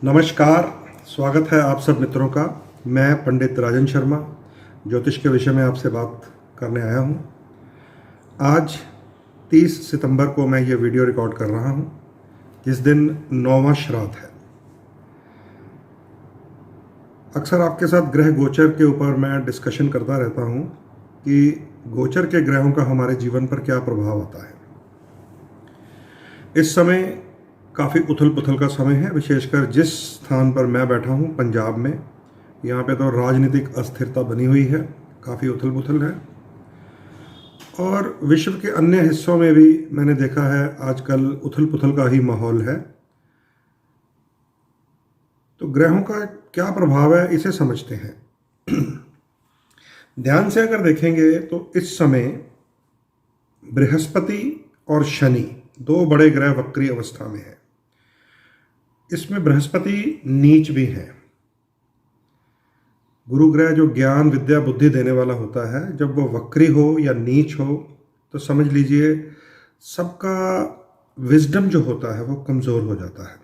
नमस्कार। स्वागत है आप सब मित्रों का। मैं पंडित राजन शर्मा ज्योतिष के विषय में आपसे बात करने आया हूँ। आज 30 सितंबर को मैं ये वीडियो रिकॉर्ड कर रहा हूँ, जिस दिन 9वां श्राद्ध है। अक्सर आपके साथ ग्रह गोचर के ऊपर मैं डिस्कशन करता रहता हूँ कि गोचर के ग्रहों का हमारे जीवन पर क्या प्रभाव आता है। इस समय काफ़ी उथल पुथल का समय है, विशेषकर जिस स्थान पर मैं बैठा हूँ पंजाब में। यहाँ पे तो राजनीतिक अस्थिरता बनी हुई है, काफ़ी उथल पुथल है। और विश्व के अन्य हिस्सों में भी मैंने देखा है आजकल उथल पुथल का ही माहौल है। तो ग्रहों का क्या प्रभाव है, इसे समझते हैं। ध्यान से अगर देखेंगे तो इस समय बृहस्पति और शनि दो बड़े ग्रह वक्री अवस्था में हैं। इसमें बृहस्पति नीच भी है। गुरु ग्रह जो ज्ञान विद्या बुद्धि देने वाला होता है, जब वो वक्री हो या नीच हो तो समझ लीजिए सबका विजडम जो होता है वो कमज़ोर हो जाता है।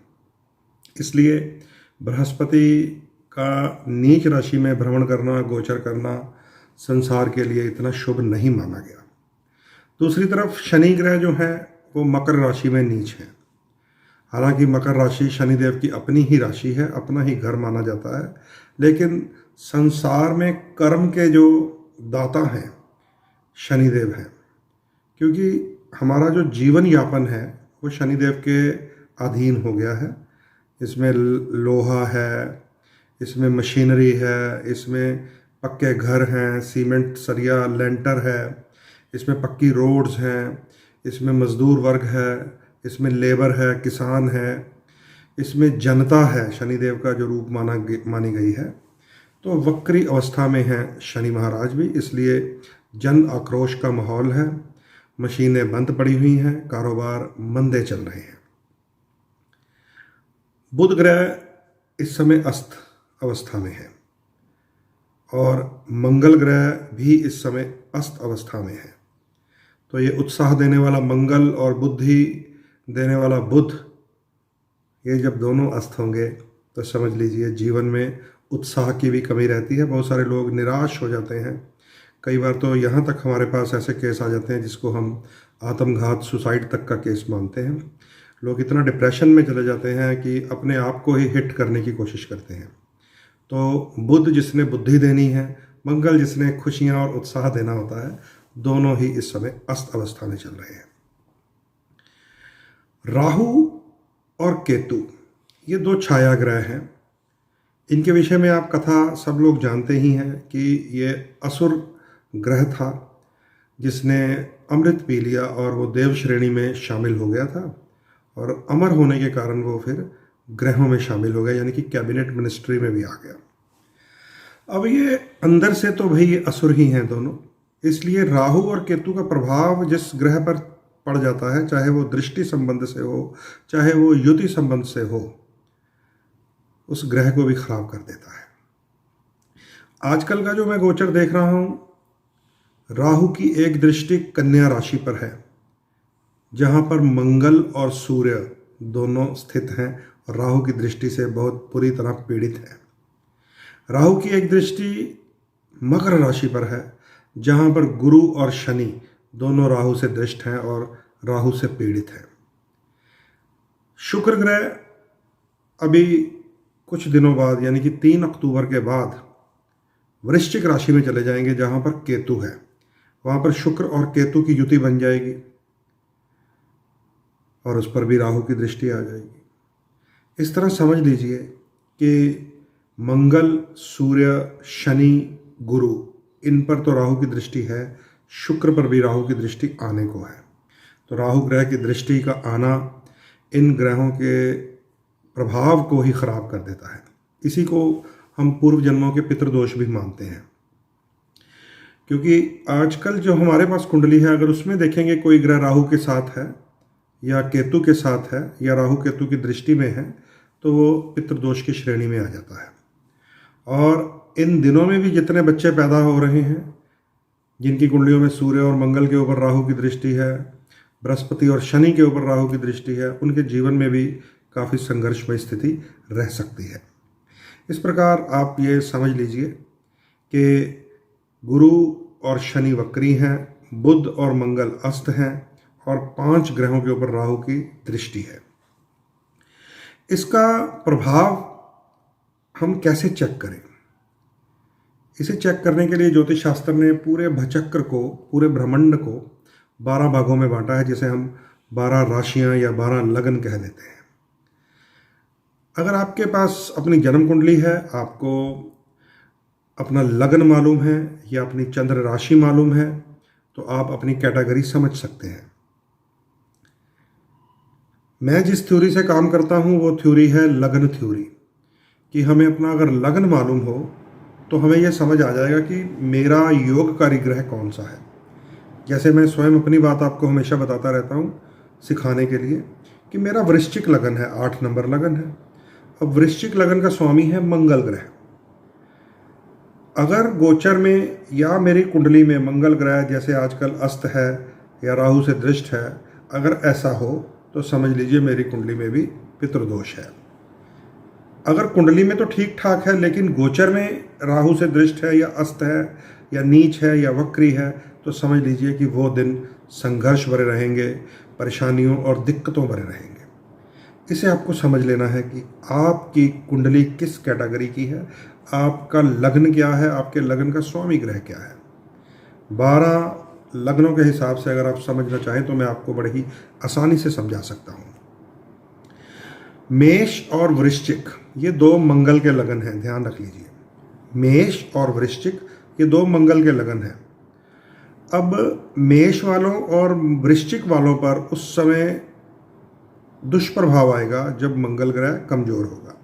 इसलिए बृहस्पति का नीच राशि में भ्रमण करना, गोचर करना संसार के लिए इतना शुभ नहीं माना गया। दूसरी तरफ शनि ग्रह जो है वो मकर राशि में नीच है। हालांकि मकर राशि शनिदेव की अपनी ही राशि है, अपना ही घर माना जाता है, लेकिन संसार में कर्म के जो दाता हैं शनिदेव हैं, क्योंकि हमारा जो जीवन यापन है वो शनिदेव के अधीन हो गया है। इसमें लोहा है, इसमें मशीनरी है, इसमें पक्के घर हैं, सीमेंट सरिया लेंटर है, इसमें पक्की रोड्स हैं, इसमें मजदूर वर्ग है, इसमें लेबर है, किसान है, इसमें जनता है, शनिदेव का जो रूप मानी गई है। तो वक्री अवस्था में है शनि महाराज भी, इसलिए जन आक्रोश का माहौल है, मशीनें बंद पड़ी हुई हैं, कारोबार मंदे चल रहे हैं। बुध ग्रह इस समय अस्त अवस्था में है और मंगल ग्रह भी इस समय अस्त अवस्था में है। तो ये उत्साह देने वाला मंगल और बुद्धि देने वाला बुध, ये जब दोनों अस्त होंगे तो समझ लीजिए जीवन में उत्साह की भी कमी रहती है। बहुत सारे लोग निराश हो जाते हैं। कई बार तो यहाँ तक हमारे पास ऐसे केस आ जाते हैं जिसको हम आत्मघात, सुसाइड तक का केस मानते हैं। लोग इतना डिप्रेशन में चले जाते हैं कि अपने आप को ही हिट करने की कोशिश करते हैं। तो बुध जिसने बुद्धि देनी है, मंगल जिसने खुशियाँ और उत्साह देना होता है, दोनों ही इस समय अस्त अवस्था में चल रहे हैं। राहु और केतु ये दो छाया ग्रह हैं। इनके विषय में आप कथा सब लोग जानते ही हैं कि ये असुर ग्रह था जिसने अमृत पी लिया और वो देव श्रेणी में शामिल हो गया था, और अमर होने के कारण वो फिर ग्रहों में शामिल हो गया, यानी कि कैबिनेट मिनिस्ट्री में भी आ गया। अब ये अंदर से तो भाई ये असुर ही हैं दोनों, इसलिए राहु और केतु का प्रभाव जिस ग्रह पर पड़ जाता है, चाहे वो दृष्टि संबंध से हो, चाहे वो युति संबंध से हो, उस ग्रह को भी खराब कर देता है। आजकल का जो मैं गोचर देख रहा हूं, राहु की एक दृष्टि कन्या राशि पर है, जहां पर मंगल और सूर्य दोनों स्थित हैं और राहु की दृष्टि से बहुत बुरी तरह पीड़ित है। राहु की एक दृष्टि मकर राशि पर है, जहां पर गुरु और शनि दोनों राहु से दृष्ट हैं और राहु से पीड़ित हैं। शुक्र ग्रह अभी कुछ दिनों बाद, यानी कि 3 अक्टूबर के बाद वृश्चिक राशि में चले जाएंगे, जहां पर केतु है। वहां पर शुक्र और केतु की युति बन जाएगी और उस पर भी राहु की दृष्टि आ जाएगी। इस तरह समझ लीजिए कि मंगल, सूर्य, शनि, गुरु, इन पर तो राहु की दृष्टि है, शुक्र पर भी राहु की दृष्टि आने को है। तो राहु ग्रह की दृष्टि का आना इन ग्रहों के प्रभाव को ही खराब कर देता है। इसी को हम पूर्व जन्मों के पितृदोष भी मानते हैं, क्योंकि आजकल जो हमारे पास कुंडली है, अगर उसमें देखेंगे कोई ग्रह राहु के साथ है या केतु के साथ है या राहु केतु की दृष्टि में है, तो वो पितृदोष की श्रेणी में आ जाता है। और इन दिनों में भी जितने बच्चे पैदा हो रहे हैं, जिनकी कुंडलियों में सूर्य और मंगल के ऊपर राहु की दृष्टि है, बृहस्पति और शनि के ऊपर राहु की दृष्टि है, उनके जीवन में भी काफ़ी संघर्षमय स्थिति रह सकती है। इस प्रकार आप ये समझ लीजिए कि गुरु और शनि वक्री हैं, बुध और मंगल अस्त हैं और 5 ग्रहों के ऊपर राहु की दृष्टि है। इसका प्रभाव हम कैसे चेक करें? इसे चेक करने के लिए ज्योतिष शास्त्र ने पूरे भचक्र को, पूरे ब्रह्मांड को 12 भागों में बांटा है, जिसे हम 12 राशियां या 12 लगन कह देते हैं। अगर आपके पास अपनी जन्म कुंडली है, आपको अपना लगन मालूम है या अपनी चंद्र राशि मालूम है, तो आप अपनी कैटेगरी समझ सकते हैं। मैं जिस थ्योरी से काम करता हूं वो थ्योरी है लगन थ्योरी, कि हमें अपना अगर लगन मालूम हो तो हमें यह समझ आ जाएगा कि मेरा योगकारी ग्रह कौन सा है। जैसे मैं स्वयं अपनी बात आपको हमेशा बताता रहता हूं सिखाने के लिए कि मेरा वृश्चिक लगन है, 8 नंबर लगन है। अब वृश्चिक लगन का स्वामी है मंगल ग्रह। अगर गोचर में या मेरी कुंडली में मंगल ग्रह जैसे आजकल अस्त है या राहु से दृष्ट है, अगर ऐसा हो तो समझ लीजिए मेरी कुंडली में भी पितृदोष है। अगर कुंडली में तो ठीक ठाक है लेकिन गोचर में राहु से दृष्ट है या अस्त है या नीच है या वक्री है, तो समझ लीजिए कि वो दिन संघर्ष भरे रहेंगे, परेशानियों और दिक्कतों भरे रहेंगे। इसे आपको समझ लेना है कि आपकी कुंडली किस कैटेगरी की है, आपका लग्न क्या है, आपके लग्न का स्वामी ग्रह क्या है। 12 लग्नों के हिसाब से अगर आप समझना चाहें तो मैं आपको बड़े ही आसानी से समझा सकता हूँ। मेष और वृश्चिक ये 2 मंगल के लगन हैं, ध्यान रख लीजिए। मेष और वृश्चिक ये 2 मंगल के लगन हैं। अब मेष वालों और वृश्चिक वालों पर उस समय दुष्प्रभाव आएगा जब मंगल ग्रह कमजोर होगा।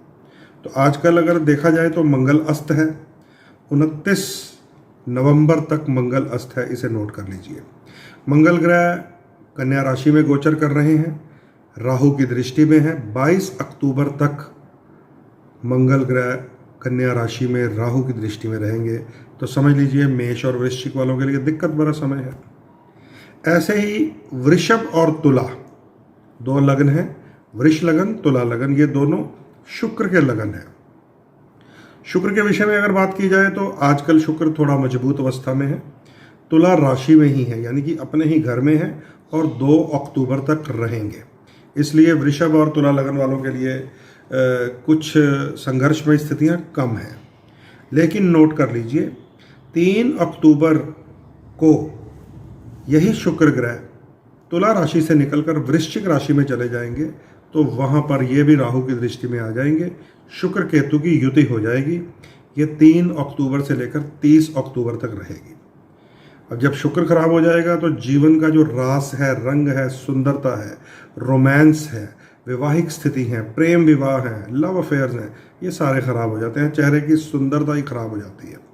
तो आजकल अगर देखा जाए तो मंगल अस्त है, 29 नवंबर तक मंगल अस्त है, इसे नोट कर लीजिए। मंगल ग्रह कन्या राशि में गोचर कर रहे हैं, राहु की दृष्टि में है। 22 अक्टूबर तक मंगल ग्रह कन्या राशि में राहु की दृष्टि में रहेंगे। तो समझ लीजिए मेष और वृश्चिक वालों के लिए दिक्कत भरा समय है। ऐसे ही वृषभ और तुला 2 लगन हैं, वृष लगन, तुला लगन, ये दोनों शुक्र के लगन हैं। शुक्र के विषय में अगर बात की जाए तो आजकल शुक्र थोड़ा मजबूत अवस्था में है, तुला राशि में ही है, यानी कि अपने ही घर में है और 2 अक्टूबर तक रहेंगे। इसलिए वृषभ और तुला लगन वालों के लिए कुछ संघर्षमय स्थितियां कम हैं। लेकिन नोट कर लीजिए 3 अक्टूबर को यही शुक्र ग्रह तुला राशि से निकलकर वृश्चिक राशि में चले जाएंगे, तो वहाँ पर ये भी राहु की दृष्टि में आ जाएंगे, शुक्र केतु की युति हो जाएगी। ये 3 अक्टूबर से लेकर 30 अक्टूबर तक रहेगी। अब जब शुक्र खराब हो जाएगा तो जीवन का जो रास है, रंग है, सुंदरता है, रोमांस है, वैवाहिक स्थिति है, प्रेम विवाह है, लव अफेयर्स हैं, ये सारे खराब हो जाते हैं। चेहरे की सुंदरता ही खराब हो जाती है।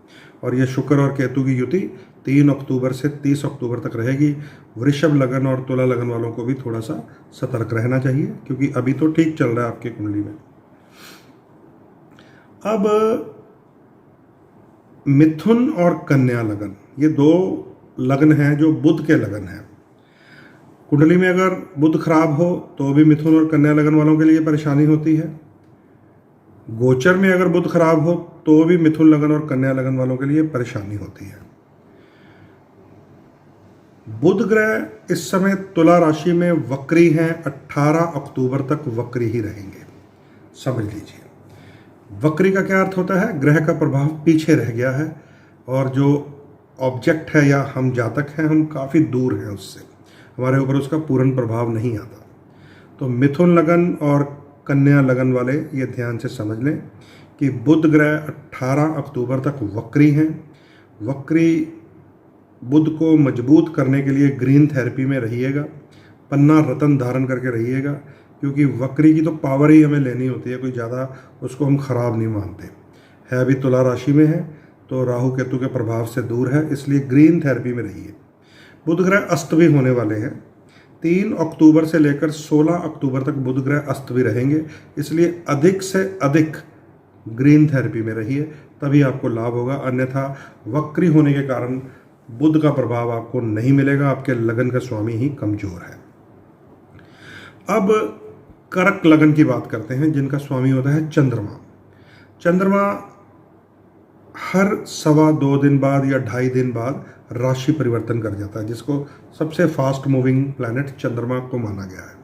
और ये शुक्र और केतु की युति 3 अक्टूबर से 30 अक्टूबर तक रहेगी। वृषभ लगन और तुला लगन वालों को भी थोड़ा सा सतर्क रहना चाहिए, क्योंकि अभी तो ठीक चल रहा है आपकी कुंडली में। अब मिथुन और कन्या लगन ये 2 लगन हैं जो बुध के लगन हैं। कुंडली में अगर बुध खराब हो तो भी मिथुन और कन्या लगन वालों के लिए परेशानी होती है। गोचर में अगर बुध खराब हो तो भी मिथुन लगन और कन्या लगन वालों के लिए परेशानी होती है। बुध ग्रह इस समय तुला राशि में वक्री हैं, 18 अक्टूबर तक वक्री ही रहेंगे, समझ लीजिए। वक्री का क्या अर्थ होता है? ग्रह का प्रभाव पीछे रह गया है और जो ऑब्जेक्ट है या हम जातक हैं, हम काफ़ी दूर हैं उससे, हमारे ऊपर उसका पूर्ण प्रभाव नहीं आता। तो मिथुन लगन और कन्या लगन वाले ये ध्यान से समझ लें कि बुध ग्रह 18 अक्टूबर तक वक्री हैं। वक्री बुध को मजबूत करने के लिए ग्रीन थेरेपी में रहिएगा, पन्ना रतन धारण करके रहिएगा, क्योंकि वक्री की तो पावर ही हमें लेनी होती है, कोई ज़्यादा उसको हम खराब नहीं मानते। है भी तुला राशि में है तो राहु केतु के प्रभाव से दूर है, इसलिए ग्रीन थेरेपी में रहिए। बुध ग्रह अस्त भी होने वाले हैं, 3 अक्टूबर से लेकर 16 अक्टूबर तक बुध ग्रह अस्त भी रहेंगे, इसलिए अधिक से अधिक ग्रीन थेरेपी में रहिए, तभी आपको लाभ होगा। अन्यथा वक्री होने के कारण बुध का प्रभाव आपको नहीं मिलेगा, आपके लगन का स्वामी ही कमजोर है। अब कर्क लगन की बात करते हैं, जिनका स्वामी होता है चंद्रमा। चंद्रमा हर 2.25 दिन बाद या 2.5 दिन बाद राशि परिवर्तन कर जाता है, जिसको सबसे फास्ट मूविंग प्लैनेट चंद्रमा को माना गया है।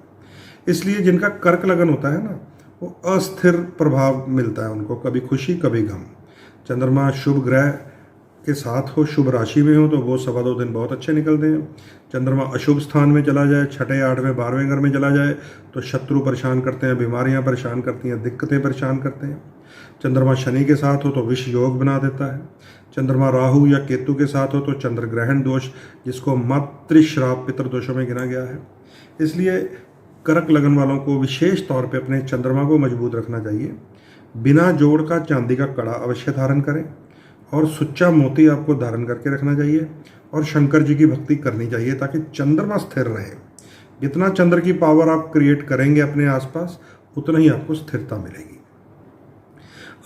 इसलिए जिनका कर्क लगन होता है ना, वो अस्थिर प्रभाव मिलता है उनको, कभी खुशी कभी गम। चंद्रमा शुभ ग्रह के साथ हो, शुभ राशि में हो, तो वो 2.25 दिन बहुत अच्छे निकलते हैं। चंद्रमा अशुभ स्थान में चला जाए, 6, 8, 12वें घर में चला जाए, तो शत्रु परेशान करते हैं, बीमारियां परेशान करती हैं, दिक्कतें परेशान करते हैं। चंद्रमा शनि के साथ हो तो विष योग बना देता है। चंद्रमा राहु या केतु के साथ हो तो चंद्र ग्रहण दोष, जिसको मातृश्राप पितृदोषों में गिना गया है। इसलिए कर्क लगन वालों को विशेष तौर पे अपने चंद्रमा को मजबूत रखना चाहिए। बिना जोड़ का चांदी का कड़ा अवश्य धारण करें, और सुच्चा मोती आपको धारण करके रखना चाहिए, और शंकर जी की भक्ति करनी चाहिए, ताकि चंद्रमा स्थिर रहे। जितना चंद्र की पावर आप क्रिएट करेंगे अपने आसपास, उतना ही आपको स्थिरता मिलेगी।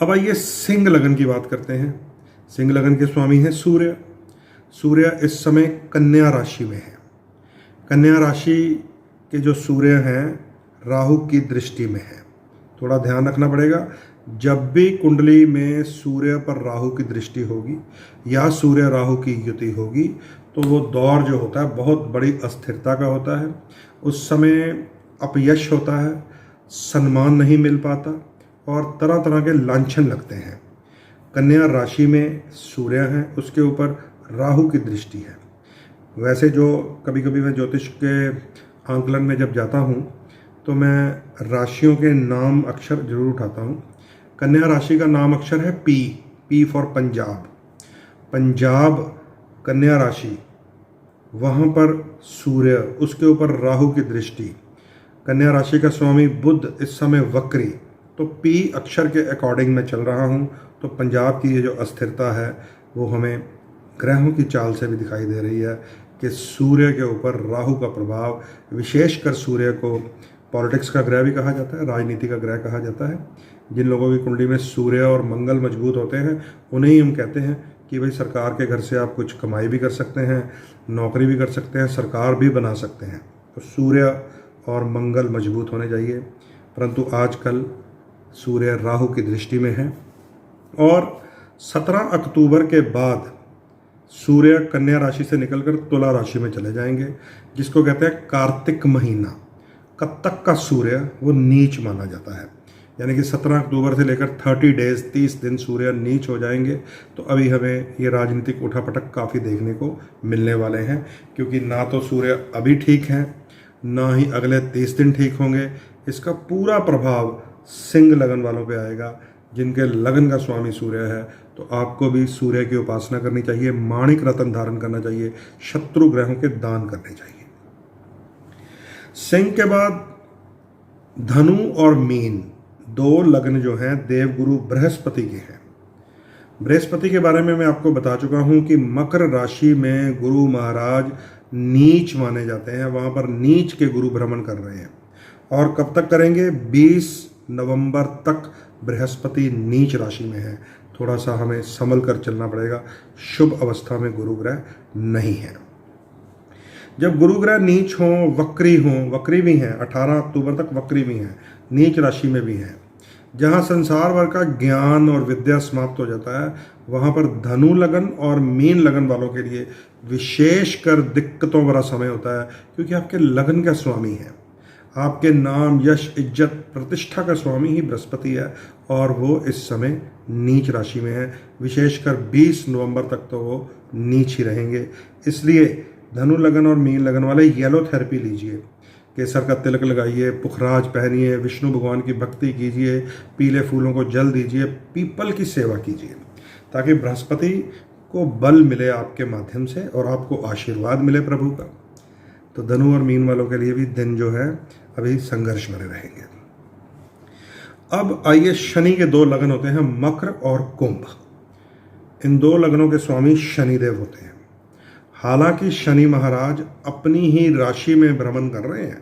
अब आइए सिंह लगन की बात करते हैं। सिंह लगन के स्वामी हैं सूर्य। सूर्य इस समय कन्या राशि में है। कन्या राशि के जो सूर्य हैं राहु की दृष्टि में है। थोड़ा ध्यान रखना पड़ेगा, जब भी कुंडली में सूर्य पर राहु की दृष्टि होगी या सूर्य राहु की युति होगी, तो वो दौर जो होता है बहुत बड़ी अस्थिरता का होता है। उस समय अपयश होता है, सम्मान नहीं मिल पाता, और तरह तरह के लांछन लगते हैं। कन्या राशि में सूर्य है, उसके ऊपर राहु की दृष्टि है। वैसे जो कभी कभी मैं ज्योतिष के आंकलन में जब जाता हूँ, तो मैं राशियों के नाम अक्षर जरूर उठाता हूँ। कन्या राशि का नाम अक्षर है पी फॉर पंजाब। पंजाब कन्या राशि, वहाँ पर सूर्य, उसके ऊपर राहु की दृष्टि। कन्या राशि का स्वामी बुध इस समय वक्री, तो पी अक्षर के अकॉर्डिंग मैं चल रहा हूँ। तो पंजाब की ये जो अस्थिरता है वो हमें ग्रहों की चाल से भी दिखाई दे रही है कि सूर्य के ऊपर राहु का प्रभाव, विशेषकर सूर्य को पॉलिटिक्स का ग्रह भी कहा जाता है, राजनीति का ग्रह कहा जाता है। जिन लोगों की कुंडली में सूर्य और मंगल मजबूत होते हैं, उन्हें ही हम कहते हैं कि भाई सरकार के घर से आप कुछ कमाई भी कर सकते हैं, नौकरी भी कर सकते हैं, सरकार भी बना सकते हैं। तो सूर्य और मंगल मजबूत होने चाहिए। परंतु आजकल सूर्य राहु की दृष्टि में है, और 17 अक्टूबर के बाद सूर्य कन्या राशि से निकलकर तुला राशि में चले जाएंगे, जिसको कहते हैं कार्तिक महीना। कब तक का सूर्य वो नीच माना जाता है, यानी कि 17 अक्टूबर से लेकर 30 डेज 30 दिन सूर्य नीच हो जाएंगे। तो अभी हमें ये राजनीतिक उठापटक काफ़ी देखने को मिलने वाले हैं, क्योंकि ना तो सूर्य अभी ठीक है, ना ही अगले 30 दिन ठीक होंगे। इसका पूरा प्रभाव सिंह लगन वालों पे आएगा, जिनके लगन का स्वामी सूर्य है। तो आपको भी सूर्य की उपासना करनी चाहिए, माणिक रत्न धारण करना चाहिए, शत्रु ग्रहों के दान करने चाहिए। सिंह के बाद धनु और मीन, 2 लग्न जो हैं देवगुरु बृहस्पति के हैं। बृहस्पति के बारे में मैं आपको बता चुका हूं कि मकर राशि में गुरु महाराज नीच माने जाते हैं। वहां पर नीच के गुरु भ्रमण कर रहे हैं, और कब तक करेंगे? 20 नवंबर तक बृहस्पति नीच राशि में है। थोड़ा सा हमें संभल कर चलना पड़ेगा, शुभ अवस्था में गुरु ग्रह नहीं है। जब गुरु ग्रह नीच हों, वक्री भी हैं, 18 अक्टूबर तक वक्री भी हैं, नीच राशि में भी हैं, जहाँ संसार भर का ज्ञान और विद्या समाप्त हो जाता है, वहाँ पर धनु लगन और मीन लगन वालों के लिए विशेषकर दिक्कतों भरा समय होता है, क्योंकि आपके लगन का स्वामी है, आपके नाम, यश, इज्जत, प्रतिष्ठा का स्वामी ही बृहस्पति है, और वो इस समय नीच राशि में है। विशेषकर 20 नवंबर तक तो वो नीच ही रहेंगे। इसलिए धनु लगन और मीन लगन वाले येलो थेरेपी लीजिए, केसर का तिलक लगाइए, पुखराज पहनिए, विष्णु भगवान की भक्ति कीजिए, पीले फूलों को जल दीजिए, पीपल की सेवा कीजिए, ताकि बृहस्पति को बल मिले आपके माध्यम से और आपको आशीर्वाद मिले प्रभु का। तो धनु और मीन वालों के लिए भी दिन जो है अभी संघर्ष भरे रहेंगे। अब आइए, शनि के 2 लगन होते हैं, मकर और कुंभ। इन 2 लगनों के स्वामी शनिदेव होते हैं। हालांकि शनि महाराज अपनी ही राशि में भ्रमण कर रहे हैं।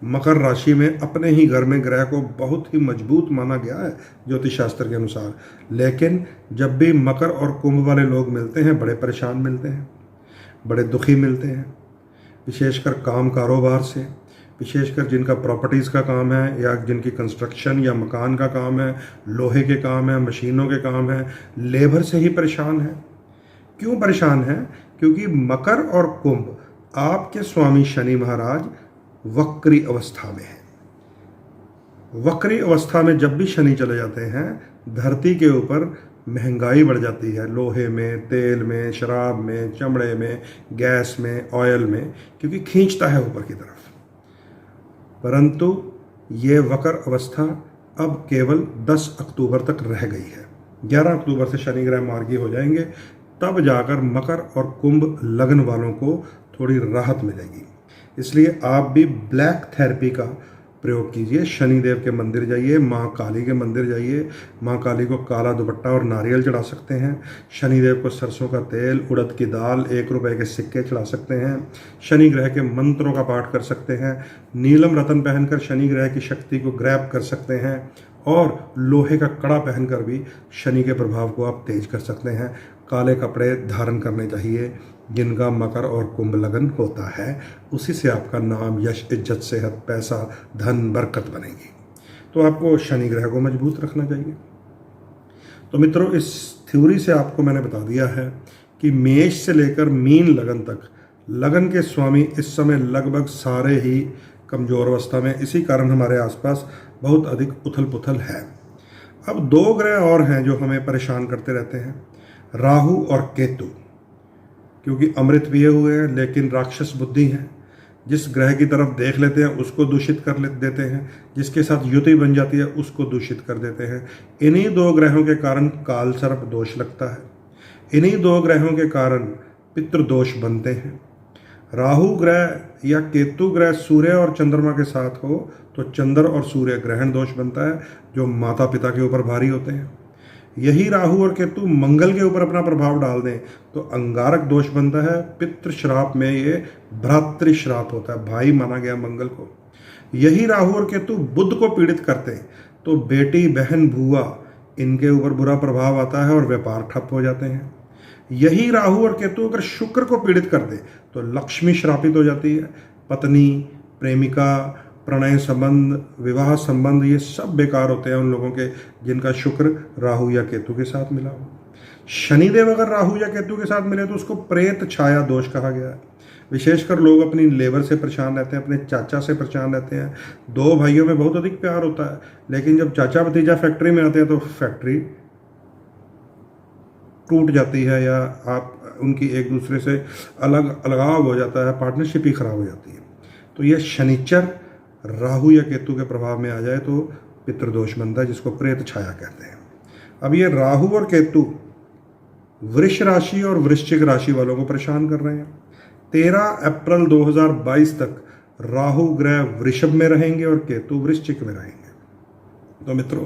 मकर राशि में अपने ही घर में ग्रह को बहुत ही मजबूत माना गया है ज्योतिष शास्त्र के अनुसार, लेकिन जब भी मकर और कुंभ वाले लोग मिलते हैं, बड़े परेशान मिलते हैं, बड़े दुखी मिलते हैं, विशेषकर काम कारोबार से, विशेषकर जिनका प्रॉपर्टीज़ का काम है या जिनकी कंस्ट्रक्शन या मकान का काम है, लोहे के काम है, मशीनों के काम है, लेबर से ही परेशान है। क्यों परेशान है? क्योंकि मकर और कुंभ आपके स्वामी शनि महाराज वक्री अवस्था में है। वक्री अवस्था में जब भी शनि चले जाते हैं, धरती के ऊपर महंगाई बढ़ जाती है, लोहे में, तेल में, शराब में, चमड़े में, गैस में, ऑयल में, क्योंकि खींचता है ऊपर की तरफ। परंतु ये वक्र अवस्था अब केवल 10 अक्टूबर तक रह गई है। 11 अक्टूबर से शनि ग्रह मार्गी हो जाएंगे, तब जाकर मकर और कुंभ लग्न वालों को थोड़ी राहत मिलेगी। इसलिए आप भी ब्लैक थेरेपी का प्रयोग कीजिए। शनिदेव के मंदिर जाइए, माँ काली के मंदिर जाइए, माँ काली को काला दुपट्टा और नारियल चढ़ा सकते हैं। शनिदेव को सरसों का तेल, उड़द की दाल, 1 रुपए के सिक्के चढ़ा सकते हैं। शनि ग्रह के मंत्रों का पाठ कर सकते हैं। नीलम रतन पहनकर शनि ग्रह की शक्ति को ग्रैब कर सकते हैं और लोहे का कड़ा पहनकर भी शनि के प्रभाव को आप तेज कर सकते हैं। काले कपड़े धारण करने चाहिए जिनका मकर और कुंभ लगन होता है। उसी से आपका नाम, यश, इज्जत, सेहत, पैसा, धन, बरकत बनेगी। तो आपको शनि ग्रह को मजबूत रखना चाहिए। तो मित्रों, इस थ्योरी से आपको मैंने बता दिया है कि मेष से लेकर मीन लगन तक लगन के स्वामी इस समय लगभग सारे ही कमज़ोर अवस्था में। इसी कारण हमारे आसपास बहुत अधिक उथल पुथल है। अब 2 ग्रह और हैं जो हमें परेशान करते रहते हैं, राहु और केतु। क्योंकि अमृत पिए हुए हैं लेकिन राक्षस बुद्धि है। जिस ग्रह की तरफ देख लेते हैं उसको दूषित कर देते हैं, जिसके साथ युति बन जाती है उसको दूषित कर देते हैं। इन्हीं 2 ग्रहों के कारण काल सर्प दोष लगता है। इन्हीं 2 ग्रहों के कारण पितृदोष बनते हैं। राहु ग्रह या केतु ग्रह सूर्य और चंद्रमा के साथ हो तो चंद्र और सूर्य ग्रहण दोष बनता है, जो माता पिता के ऊपर भारी होते हैं। यही राहु और केतु मंगल के ऊपर अपना प्रभाव डाल दें तो अंगारक दोष बनता है। पितृ श्राप में ये भ्रातृ श्राप होता है, भाई माना गया मंगल को। यही राहु और केतु बुध को पीड़ित करते हैं तो बेटी, बहन, बुआ, इनके ऊपर बुरा प्रभाव आता है और व्यापार ठप हो जाते हैं। यही राहु और केतु अगर शुक्र को पीड़ित कर दे तो लक्ष्मी श्रापित हो जाती है। पत्नी, प्रेमिका, प्रणय संबंध, विवाह संबंध, ये सब बेकार होते हैं उन लोगों के जिनका शुक्र राहु या केतु के साथ मिला हो। शनिदेव अगर राहु या केतु के साथ मिले तो उसको प्रेत छाया दोष कहा गया है। विशेषकर लोग अपनी लेबर से परेशान रहते हैं, अपने चाचा से परेशान रहते हैं। 2 भाइयों में बहुत अधिक प्यार होता है, लेकिन जब चाचा भतीजा फैक्ट्री में आते हैं तो फैक्ट्री टूट जाती है या आप उनकी एक दूसरे से अलगाव हो जाता है, पार्टनरशिप ही खराब हो जाती है। तो ये शनिचर राहु या केतु के प्रभाव में आ जाए तो पितृदोष बनता है, जिसको प्रेत छाया कहते हैं। अब ये राहु और केतु वृष राशि और वृश्चिक राशि वालों को परेशान कर रहे हैं। 13 अप्रैल 2022 तक राहु ग्रह वृषभ में रहेंगे और केतु वृश्चिक में रहेंगे। तो मित्रों,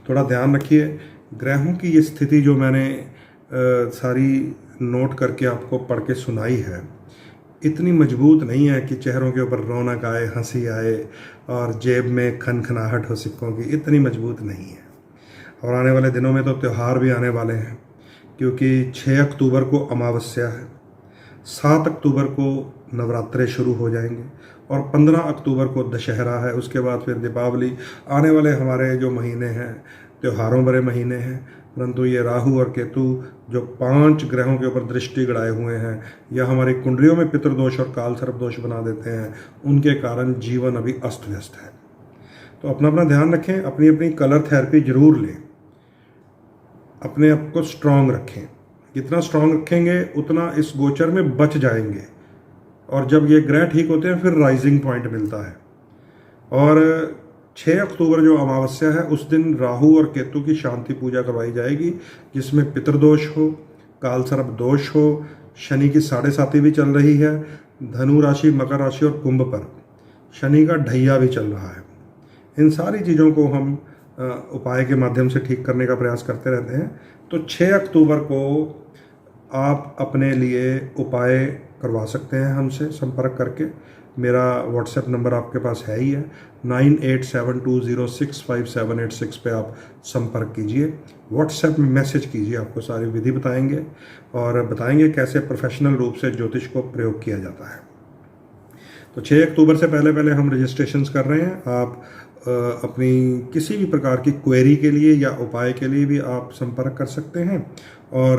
थोड़ा ध्यान रखिए, ग्रहों की ये स्थिति जो मैंने सारी नोट करके आपको पढ़ के सुनाई है, इतनी मजबूत नहीं है कि चेहरों के ऊपर रौनक आए, हंसी आए और जेब में खनखनाहट हो सिक्कों की। इतनी मजबूत नहीं है। और आने वाले दिनों में तो त्यौहार भी आने वाले हैं, क्योंकि 6 अक्टूबर को अमावस्या है, 7 अक्टूबर को नवरात्रे शुरू हो जाएंगे और 15 अक्टूबर को दशहरा है। उसके बाद फिर दीपावली। आने वाले हमारे जो महीने हैं त्योहारों भरे महीने हैं। परंतु ये राहु और केतु जो 5 ग्रहों के ऊपर दृष्टि गड़ाए हुए हैं या हमारी कुंडलियों में पितृदोष और काल सर्प दोष बना देते हैं, उनके कारण जीवन अभी अस्त व्यस्त है। तो अपना अपना ध्यान रखें, अपनी अपनी कलर थेरेपी जरूर लें, अपने आप को स्ट्रांग रखें। जितना स्ट्रांग रखेंगे उतना इस गोचर में बच जाएंगे। और जब ये ग्रह ठीक होते हैं फिर राइजिंग पॉइंट मिलता है। और 6 अक्टूबर जो अमावस्या है उस दिन राहु और केतु की शांति पूजा करवाई जाएगी, जिसमें पितृदोष हो, काल सर्प दोष हो। शनि की 7.5 भी चल रही है धनु राशि, मकर राशि और कुंभ पर। शनि का ढैया भी चल रहा है। इन सारी चीज़ों को हम उपाय के माध्यम से ठीक करने का प्रयास करते रहते हैं। तो 6 अक्टूबर को आप अपने लिए उपाय करवा सकते हैं हमसे संपर्क करके। मेरा व्हाट्सएप नंबर आपके पास है ही है, 9872065786 पे आप संपर्क कीजिए। व्हाट्सएप में मैसेज कीजिए, आपको सारी विधि बताएंगे और बताएंगे कैसे प्रोफेशनल रूप से ज्योतिष को प्रयोग किया जाता है। तो 6 अक्टूबर से पहले पहले हम रजिस्ट्रेशंस कर रहे हैं। आप अपनी किसी भी प्रकार की क्वेरी के लिए या उपाय के लिए भी आप संपर्क कर सकते हैं। और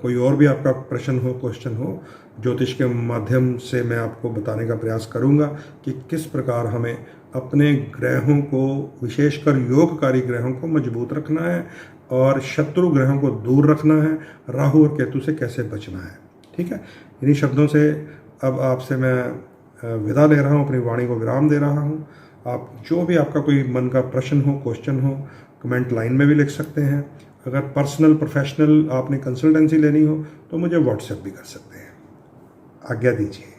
कोई और भी आपका प्रश्न हो, क्वेश्चन हो, ज्योतिष के माध्यम से मैं आपको बताने का प्रयास करूंगा कि किस प्रकार हमें अपने ग्रहों को, विशेषकर योगकारी ग्रहों को मजबूत रखना है और शत्रु ग्रहों को दूर रखना है, राहु और केतु से कैसे बचना है। ठीक है, इन्हीं शब्दों से अब आपसे मैं विदा ले रहा हूँ, अपनी वाणी को विराम दे रहा हूँ। आप जो भी आपका कोई मन का प्रश्न हो, क्वेश्चन हो, कमेंट लाइन में भी लिख सकते हैं। अगर पर्सनल प्रोफेशनल आपने कंसल्टेंसी लेनी हो तो मुझे व्हाट्सएप भी कर सकते हैं। आज्ञा दीजिए।